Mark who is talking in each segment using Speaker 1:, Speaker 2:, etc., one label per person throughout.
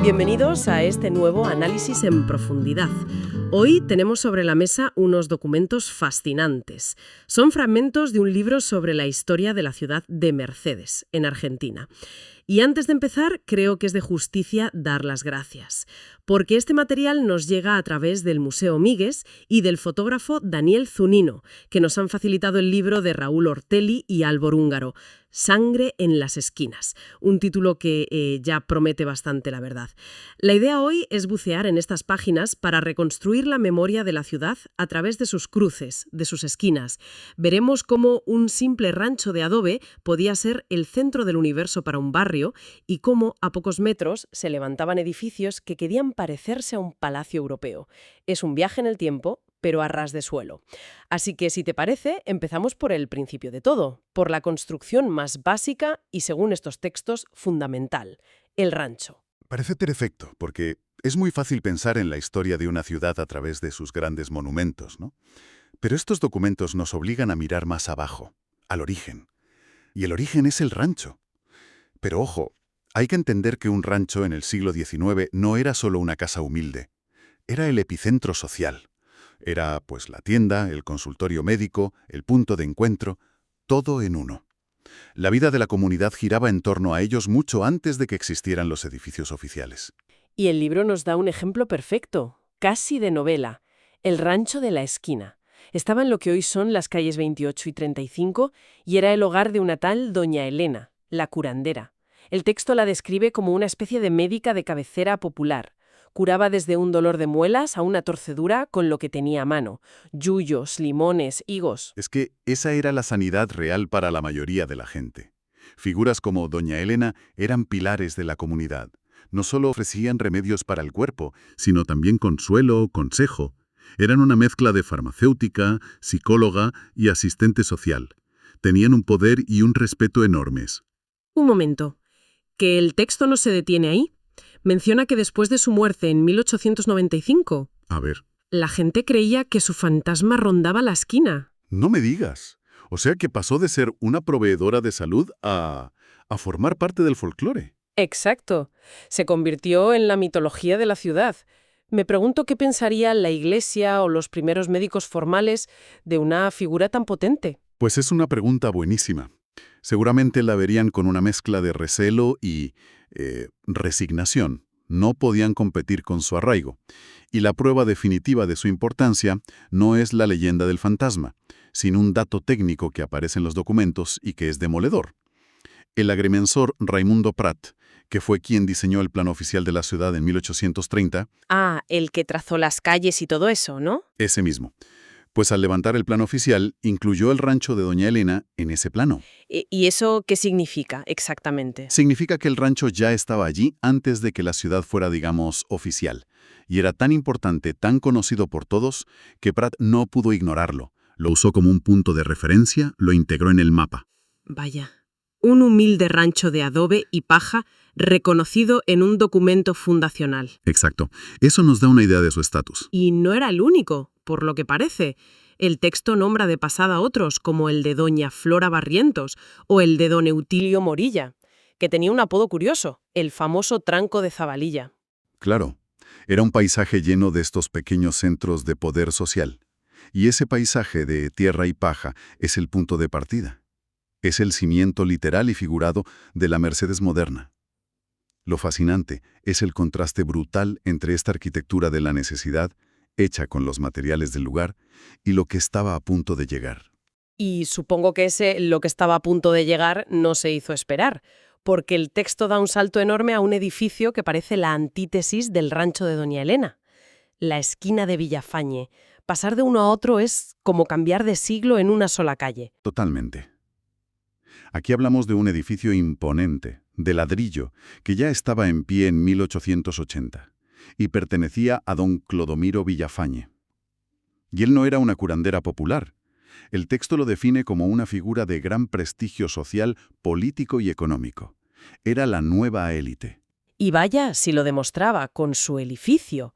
Speaker 1: Bienvenidos a este nuevo análisis en profundidad. Hoy tenemos sobre la mesa unos documentos fascinantes. Son fragmentos de un libro sobre la historia de la ciudad de Mercedes, en Argentina. Y antes de empezar, creo que es de justicia dar las gracias, porque este material nos llega a través del Museo Migues y del fotógrafo Daniel Zunino, que nos han facilitado el libro de Raúl Ortelli y Álvaro Húngaro, Sangre en las esquinas, un título que ya promete bastante, la verdad. La idea hoy es bucear en estas páginas para reconstruir la memoria de la ciudad a través de sus cruces, de sus esquinas. Veremos cómo un simple rancho de adobe podía ser el centro del universo para un barrio y cómo a pocos metros se levantaban edificios que querían parecerse a un palacio europeo. Es un viaje en el tiempo, pero a ras de suelo. Así que, si te parece, empezamos por el principio de todo, por la construcción más básica y, según estos textos, fundamental, el rancho.
Speaker 2: Parece perfecto, porque es muy fácil pensar en la historia de una ciudad a través de sus grandes monumentos, ¿no? Pero estos documentos nos obligan a mirar más abajo, al origen. Y el origen es el rancho. Pero ojo, hay que entender que un rancho en el siglo XIX no era solo una casa humilde. Era el epicentro social. Era, pues, la tienda, el consultorio médico, el punto de encuentro, todo en uno. La vida de la comunidad giraba en torno a ellos mucho antes de que existieran los edificios oficiales.
Speaker 1: Y el libro nos da un ejemplo perfecto, casi de novela, el rancho de la esquina. Estaba en lo que hoy son las calles 28 y 35 y era el hogar de una tal doña Elena, la curandera. El texto la describe como una especie de médica de cabecera popular. Curaba desde un dolor de muelas a una torcedura con lo que tenía a mano. Yuyos, limones, higos.
Speaker 2: Es que esa era la sanidad real para la mayoría de la gente. Figuras como doña Elena eran pilares de la comunidad. No solo ofrecían remedios para el cuerpo, sino también consuelo, consejo. Eran una mezcla de farmacéutica, psicóloga y asistente social. Tenían un poder y un respeto enormes.
Speaker 1: Un momento, ¿que el texto no se detiene ahí? Menciona que después de su muerte en 1895,
Speaker 2: A ver.
Speaker 1: la gente creía que su fantasma rondaba la esquina.
Speaker 2: No me digas. O sea que pasó de ser una proveedora de salud a formar parte del folclore.
Speaker 1: Exacto. Se convirtió en la mitología de la ciudad. Me pregunto qué pensaría la Iglesia o los primeros médicos formales de una figura tan potente.
Speaker 2: Pues es una pregunta buenísima. Seguramente la verían con una mezcla de recelo y resignación. No podían competir con su arraigo. Y la prueba definitiva de su importancia no es la leyenda del fantasma, sino un dato técnico que aparece en los documentos y que es demoledor. El agrimensor Raimundo Prat, que fue quien diseñó el plan oficial de la ciudad en 1830,
Speaker 1: Ah, el que trazó las calles y todo eso, ¿no?
Speaker 2: ese mismo. Pues al levantar el plan oficial, incluyó el rancho de doña Elena en ese plano.
Speaker 1: ¿Y eso qué significa exactamente?
Speaker 2: Significa que el rancho ya estaba allí antes de que la ciudad fuera, digamos, oficial. Y era tan importante, tan conocido por todos, que Prat no pudo ignorarlo. Lo usó como un punto de referencia, lo integró en el mapa.
Speaker 1: Vaya, un humilde rancho de adobe y paja reconocido en un documento fundacional.
Speaker 2: Exacto. Eso nos da una idea de su estatus.
Speaker 1: Y no era el único, por lo que parece. El texto nombra de pasada a otros, como el de doña Flora Barrientos o el de don Eutilio Morilla, que tenía un apodo curioso, el famoso tranco de Zabalilla.
Speaker 2: Claro. Era un paisaje lleno de estos pequeños centros de poder social. Y ese paisaje de tierra y paja es el punto de partida. Es el cimiento literal y figurado de la Mercedes moderna. Lo fascinante es el contraste brutal entre esta arquitectura de la necesidad, hecha con los materiales del lugar, y lo que estaba a punto de llegar.
Speaker 1: Y supongo que lo que estaba a punto de llegar, no se hizo esperar, porque el texto da un salto enorme a un edificio que parece la antítesis del rancho de doña Elena. La esquina de Villafañe. Pasar de uno a otro es como cambiar de siglo en una sola calle.
Speaker 2: Totalmente. Aquí hablamos de un edificio imponente, de ladrillo, que ya estaba en pie en 1880, y pertenecía a don Clodomiro Villafañe. Y él no era una curandera popular. El texto lo define como una figura de gran prestigio social, político y económico. Era la nueva élite.
Speaker 1: Y vaya si lo demostraba con su edificio.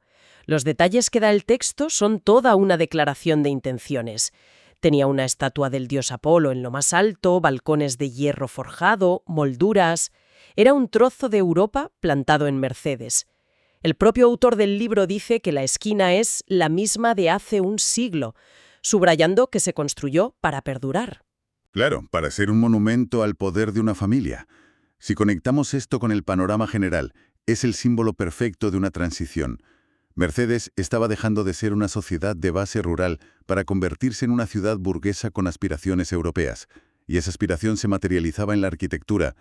Speaker 1: Los detalles que da el texto son toda una declaración de intenciones. Tenía una estatua del dios Apolo en lo más alto, balcones de hierro forjado, molduras. Era un trozo de Europa plantado en Mercedes. El propio autor del libro dice que la esquina es la misma de hace un siglo, subrayando que se construyó para perdurar.
Speaker 2: Claro, para ser un monumento al poder de una familia. Si conectamos esto con el panorama general, es el símbolo perfecto de una transición. Mercedes estaba dejando de ser una sociedad de base rural para convertirse en una ciudad burguesa con aspiraciones europeas, y esa aspiración se materializaba en la arquitectura.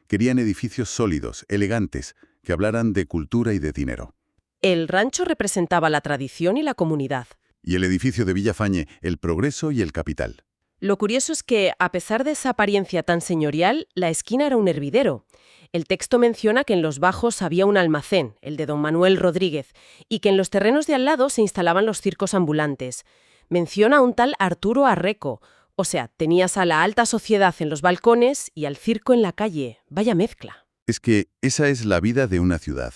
Speaker 2: Querían edificios sólidos, elegantes, que hablaran de cultura y de dinero.
Speaker 1: El rancho representaba la tradición y la comunidad.
Speaker 2: Y el edificio de Villafañe, el progreso y el capital.
Speaker 1: Lo curioso es que, a pesar de esa apariencia tan señorial, la esquina era un hervidero. El texto menciona que en los bajos había un almacén, el de don Manuel Rodríguez, y que en los terrenos de al lado se instalaban los circos ambulantes. Menciona a un tal Arturo Arreco. O sea, tenías a la alta sociedad en los balcones y al circo en la calle. Vaya mezcla.
Speaker 2: Es que esa es la vida de una ciudad.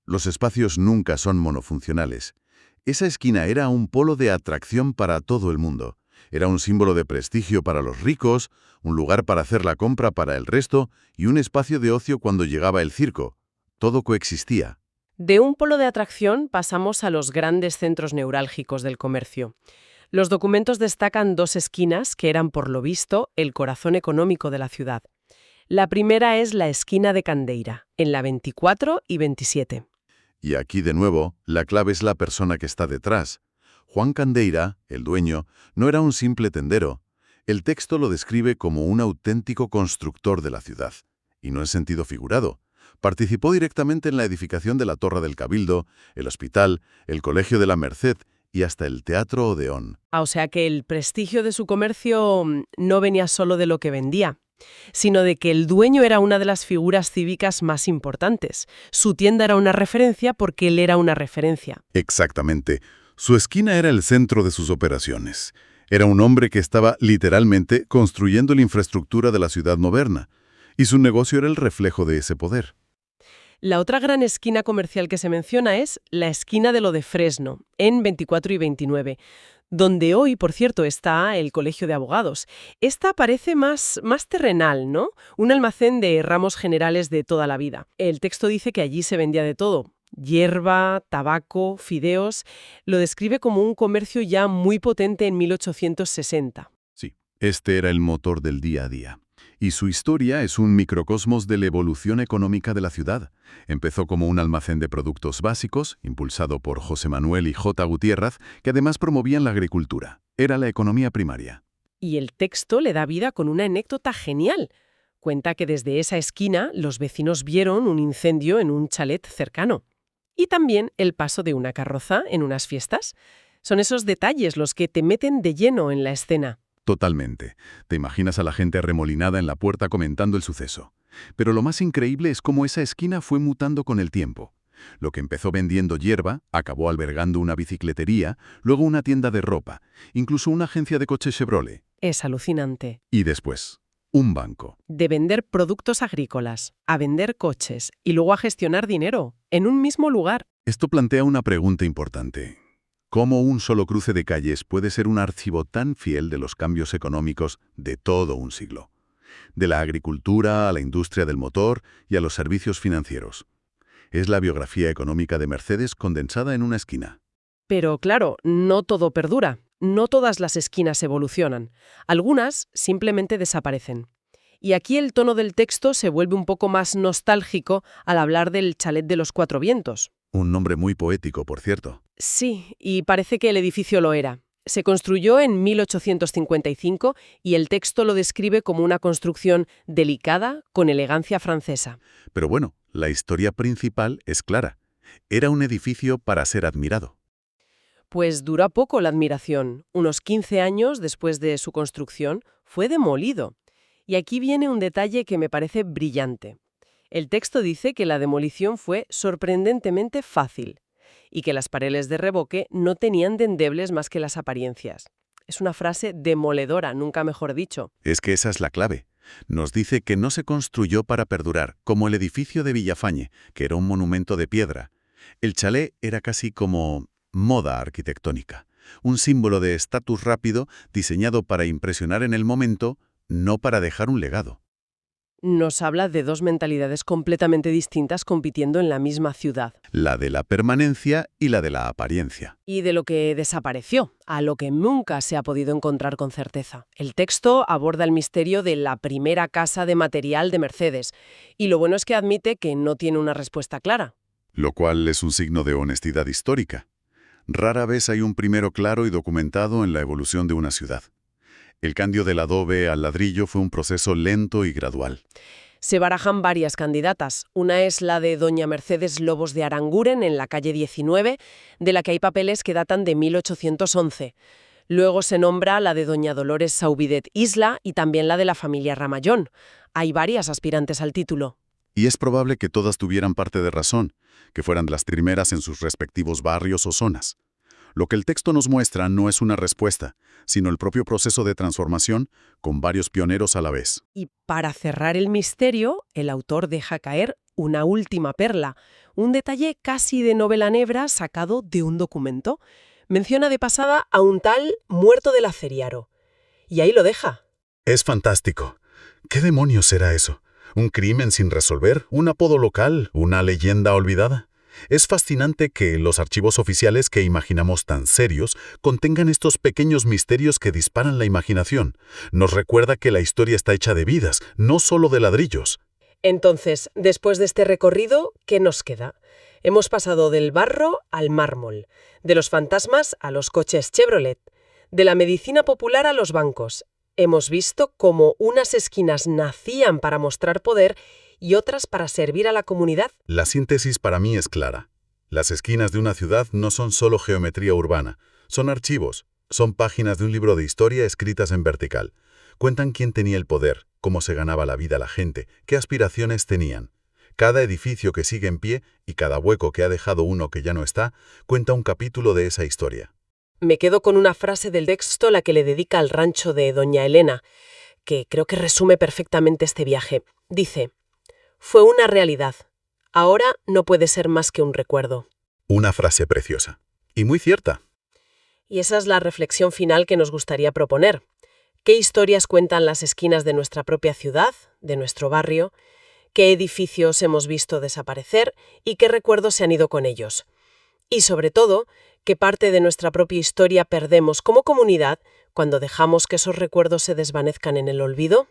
Speaker 2: Los espacios nunca son monofuncionales. Esa esquina era un polo de atracción para todo el mundo. Era un símbolo de prestigio para los ricos, un lugar para hacer la compra para el resto y un espacio de ocio cuando llegaba el circo. Todo coexistía.
Speaker 1: De un polo de atracción pasamos a los grandes centros neurálgicos del comercio. Los documentos destacan dos esquinas que eran, por lo visto, el corazón económico de la ciudad. La primera es la esquina de Candeira, en la 24 y 27.
Speaker 2: Y aquí, de nuevo, la clave es la persona que está detrás. Juan Candeira, el dueño, no era un simple tendero. El texto lo describe como un auténtico constructor de la ciudad. Y no en sentido figurado. Participó directamente en la edificación de la Torre del Cabildo, el hospital, el Colegio de la Merced y hasta el Teatro Odeón.
Speaker 1: O sea que el prestigio de su comercio no venía solo de lo que vendía, sino de que el dueño era una de las figuras cívicas más importantes. Su tienda era una referencia porque él era una referencia.
Speaker 2: Exactamente. Su esquina era el centro de sus operaciones. Era un hombre que estaba literalmente construyendo la infraestructura de la ciudad moderna, y su negocio era el reflejo de ese poder.
Speaker 1: La otra gran esquina comercial que se menciona es la esquina de lo de Fresno, en 24 y 29, donde hoy, por cierto, está el Colegio de Abogados. Esta parece más terrenal, ¿no? Un almacén de ramos generales de toda la vida. El texto dice que allí se vendía de todo. Hierba, tabaco, fideos. Lo describe como un comercio ya muy potente en 1860.
Speaker 2: Sí, este era el motor del día a día. Y su historia es un microcosmos de la evolución económica de la ciudad. Empezó como un almacén de productos básicos, impulsado por José Manuel y J. Gutiérrez, que además promovían la agricultura. Era la economía primaria.
Speaker 1: Y el texto le da vida con una anécdota genial. Cuenta que desde esa esquina los vecinos vieron un incendio en un chalet cercano. Y también el paso de una carroza en unas fiestas. Son esos detalles los que te meten de lleno en la escena.
Speaker 2: Totalmente. Te imaginas a la gente arremolinada en la puerta comentando el suceso. Pero lo más increíble es cómo esa esquina fue mutando con el tiempo. Lo que empezó vendiendo hierba acabó albergando una bicicletería, luego una tienda de ropa, incluso una agencia de coches Chevrolet.
Speaker 1: Es alucinante.
Speaker 2: Y después, un banco.
Speaker 1: De vender productos agrícolas a vender coches y luego a gestionar dinero en un mismo lugar.
Speaker 2: Esto plantea una pregunta importante. ¿Cómo un solo cruce de calles puede ser un archivo tan fiel de los cambios económicos de todo un siglo? De la agricultura a la industria del motor y a los servicios financieros. Es la biografía económica de Mercedes condensada en una esquina.
Speaker 1: Pero claro, no todo perdura. No todas las esquinas evolucionan. Algunas simplemente desaparecen. Y aquí el tono del texto se vuelve un poco más nostálgico al hablar del chalet de los Cuatro Vientos.
Speaker 2: Un nombre muy poético, por cierto.
Speaker 1: Sí, y parece que el edificio lo era. Se construyó en 1855 y el texto lo describe como una construcción delicada con elegancia francesa.
Speaker 2: Pero bueno, la historia principal es clara. Era un edificio para ser admirado.
Speaker 1: Pues duró poco la admiración. Unos 15 años después de su construcción fue demolido. Y aquí viene un detalle que me parece brillante. El texto dice que la demolición fue sorprendentemente fácil y que las paredes de revoque no tenían de endebles más que las apariencias. Es una frase demoledora, nunca mejor dicho.
Speaker 2: Es que esa es la clave. Nos dice que no se construyó para perdurar, como el edificio de Villafañe, que era un monumento de piedra. El chalet era casi como moda arquitectónica, un símbolo de estatus rápido diseñado para impresionar en el momento, no para dejar un legado.
Speaker 1: Nos habla de dos mentalidades completamente distintas compitiendo en la misma ciudad.
Speaker 2: La de la permanencia y la de la apariencia.
Speaker 1: Y de lo que desapareció, a lo que nunca se ha podido encontrar con certeza. El texto aborda el misterio de la primera casa de material de Mercedes, y lo bueno es que admite que no tiene una respuesta clara.
Speaker 2: Lo cual es un signo de honestidad histórica. Rara vez hay un primero claro y documentado en la evolución de una ciudad. El cambio del adobe al ladrillo fue un proceso lento y gradual.
Speaker 1: Se barajan varias candidatas. Una es la de doña Mercedes Lobos de Aranguren, en la calle 19, de la que hay papeles que datan de 1811. Luego se nombra la de doña Dolores Saubidet Isla y también la de la familia Ramallón. Hay varias aspirantes al título.
Speaker 2: Y es probable que todas tuvieran parte de razón, que fueran las primeras en sus respectivos barrios o zonas. Lo que el texto nos muestra no es una respuesta, sino el propio proceso de transformación con varios pioneros a la vez.
Speaker 1: Y para cerrar el misterio, el autor deja caer una última perla, un detalle casi de novela negra sacado de un documento. Menciona de pasada a un tal Muerto del Aceriaro. Y ahí lo deja.
Speaker 2: Es fantástico. ¿Qué demonios será eso? ¿Un crimen sin resolver? ¿Un apodo local? ¿Una leyenda olvidada? Es fascinante que los archivos oficiales que imaginamos tan serios contengan estos pequeños misterios que disparan la imaginación. Nos recuerda que la historia está hecha de vidas, no solo de ladrillos.
Speaker 1: Entonces, después de este recorrido, ¿qué nos queda? Hemos pasado del barro al mármol, de los fantasmas a los coches Chevrolet, de la medicina popular a los bancos. Hemos visto cómo unas esquinas nacían para mostrar poder y otras para servir a la comunidad.
Speaker 2: La síntesis para mí es clara. Las esquinas de una ciudad no son solo geometría urbana, son archivos, son páginas de un libro de historia escritas en vertical. Cuentan quién tenía el poder, cómo se ganaba la vida la gente, qué aspiraciones tenían. Cada edificio que sigue en pie y cada hueco que ha dejado uno que ya no está, cuenta un capítulo de esa historia.
Speaker 1: Me quedo con una frase del texto, la que le dedica al rancho de doña Elena, que creo que resume perfectamente este viaje. Dice: fue una realidad. Ahora no puede ser más que un recuerdo.
Speaker 2: Una frase preciosa. Y muy cierta.
Speaker 1: Y esa es la reflexión final que nos gustaría proponer. ¿Qué historias cuentan las esquinas de nuestra propia ciudad, de nuestro barrio? ¿Qué edificios hemos visto desaparecer y qué recuerdos se han ido con ellos? Y sobre todo, ¿qué parte de nuestra propia historia perdemos como comunidad cuando dejamos que esos recuerdos se desvanezcan en el olvido?